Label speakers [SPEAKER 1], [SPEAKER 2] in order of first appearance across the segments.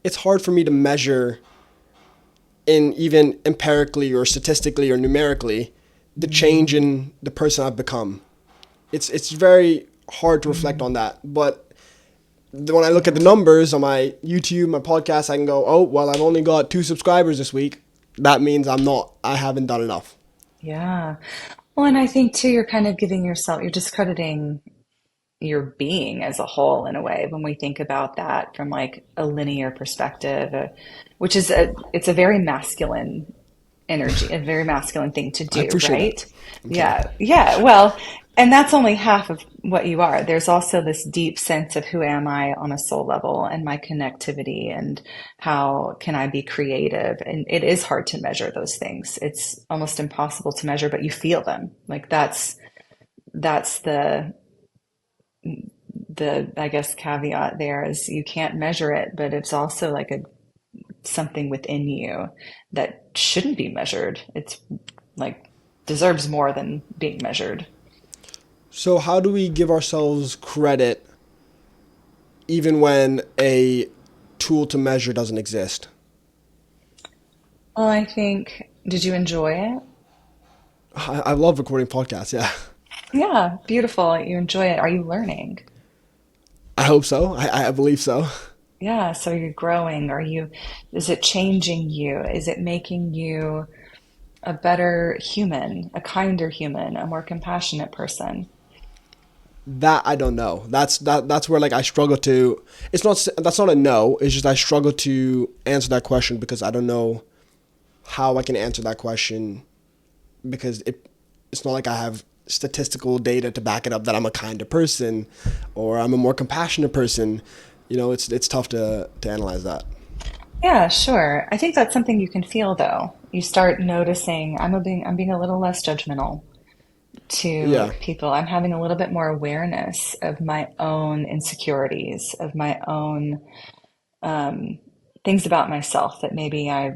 [SPEAKER 1] it's hard for me to measure in even empirically or statistically or numerically the change in the person I've become. It's very hard to reflect on that. But when I look at the numbers on my YouTube, my podcast, I can go, oh, well, I've only got 2 subscribers this week. That means I haven't done enough.
[SPEAKER 2] Yeah. Well, and I think too, you're kind of giving yourself, you're discrediting your being as a whole in a way when we think about that from like a linear perspective, which is it's a very masculine energy, a very masculine thing to
[SPEAKER 1] I
[SPEAKER 2] do,
[SPEAKER 1] appreciate that.
[SPEAKER 2] right?
[SPEAKER 1] I'm kidding.
[SPEAKER 2] Yeah, yeah. Well, and that's only half of what you are. There's also this deep sense of who am I on a soul level and my connectivity and how can I be creative? And it is hard to measure those things. It's almost impossible to measure, but you feel them. Like that's the I guess caveat there is you can't measure it, but it's also like a something within you that shouldn't be measured. It's like deserves more than being measured.
[SPEAKER 1] So, how do we give ourselves credit even when a tool to measure doesn't exist?
[SPEAKER 2] Well, I think, did you enjoy it?
[SPEAKER 1] I love recording podcasts. Yeah,
[SPEAKER 2] Yeah, beautiful. You enjoy it. Are you learning?
[SPEAKER 1] I hope so. I believe so.
[SPEAKER 2] Yeah, so you're growing. Is it changing you? Is it making you a better human, a kinder human, a more compassionate person?
[SPEAKER 1] That I don't know. That's where like I struggle to. It's not that's not a no. It's just I struggle to answer that question because I don't know how I can answer that question because it's not like I have statistical data to back it up that I'm a kinder person or I'm a more compassionate person. It's tough to analyze that.
[SPEAKER 2] Yeah, sure. I think that's something you can feel though. You start noticing I'm being a little less judgmental to
[SPEAKER 1] Yeah.
[SPEAKER 2] people. I'm having a little bit more awareness of my own insecurities, of my own things about myself that maybe I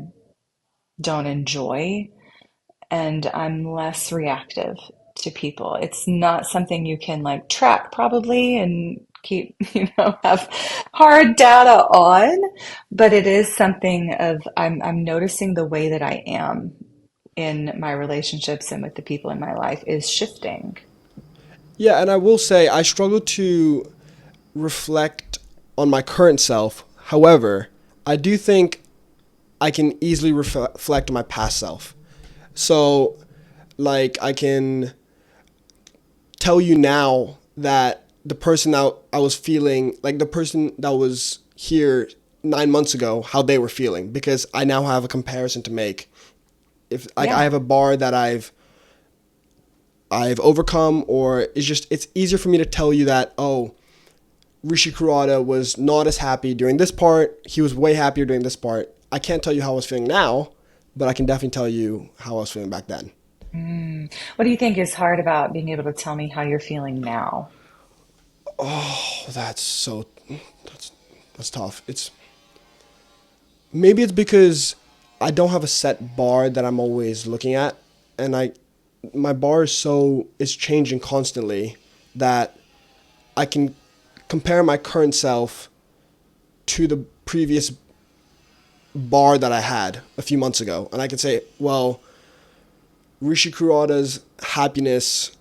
[SPEAKER 2] don't enjoy, and I'm less reactive to people. It's not something you can like track probably and keep, have hard data on, but it is something of I'm noticing the way that I am in my relationships and with the people in my life is shifting.
[SPEAKER 1] Yeah, and I will say I struggle to reflect on my current self. However, I do think I can easily reflect on my past self. So, like, I can tell you now that the person that I was feeling, like the person that was here 9 months ago, how they were feeling, because I now have a comparison to make. If like I
[SPEAKER 2] Yeah.
[SPEAKER 1] have a bar that I've overcome, or it's easier for me to tell you that, oh, Rishi Kurata was not as happy during this part. He was way happier during this part. I can't tell you how I was feeling now, but I can definitely tell you how I was feeling back then.
[SPEAKER 2] What do you think is hard about being able to tell me how you're feeling now?
[SPEAKER 1] Oh, that's that's tough. Maybe it's because I don't have a set bar that I'm always looking at, and my bar is changing constantly that I can compare my current self to the previous bar that I had a few months ago, and I can say, well, Rishi Kurata's happiness,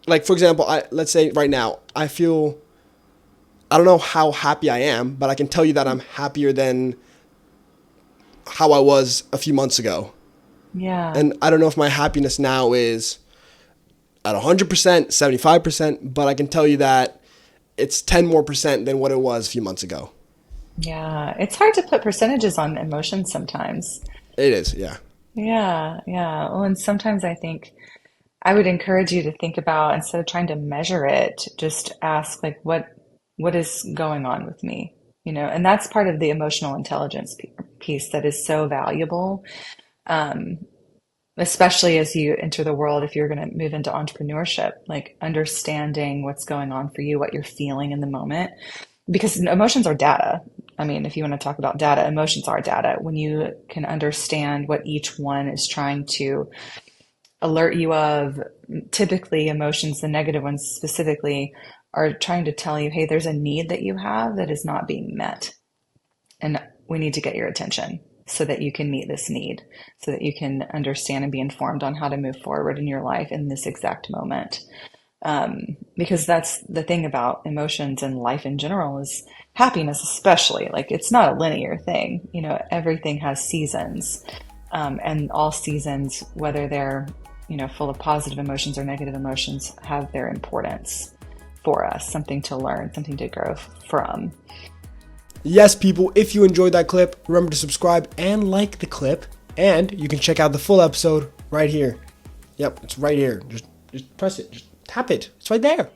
[SPEAKER 1] like for example, let's say right now, I don't know how happy I am, but I can tell you that I'm happier than how I was a few months ago.
[SPEAKER 2] Yeah.
[SPEAKER 1] And I don't know if my happiness now is at 100%, 75%, but I can tell you that it's 10 more percent than what it was a few months ago.
[SPEAKER 2] Yeah. It's hard to put percentages on emotions sometimes.
[SPEAKER 1] It is, yeah.
[SPEAKER 2] Yeah. Yeah. Well, and sometimes I think I would encourage you to think about instead of trying to measure it, just ask like what is going on with me, and that's part of the emotional intelligence piece that is so valuable, especially as you enter the world if you're going to move into entrepreneurship, like understanding what's going on for you, what you're feeling in the moment, because emotions are data. I mean, if you want to talk about data, emotions are data. When you can understand what each one is trying to alert you of, typically emotions, the negative ones specifically, are trying to tell you, hey, there's a need that you have that is not being met. and we need to get your attention so that you can meet this need, so that you can understand and be informed on how to move forward in your life in this exact moment. Because that's the thing about emotions and life in general is happiness, especially. Like it's not a linear thing. You know, everything has seasons, and all seasons, whether they're full of positive emotions or negative emotions, have their importance for us. Something to learn, something to grow from.
[SPEAKER 1] Yes, people, if you enjoyed that clip, remember to subscribe and like the clip, and you can check out the full episode right here. Yep, it's right here. Just press it. Just tap it. It's right there.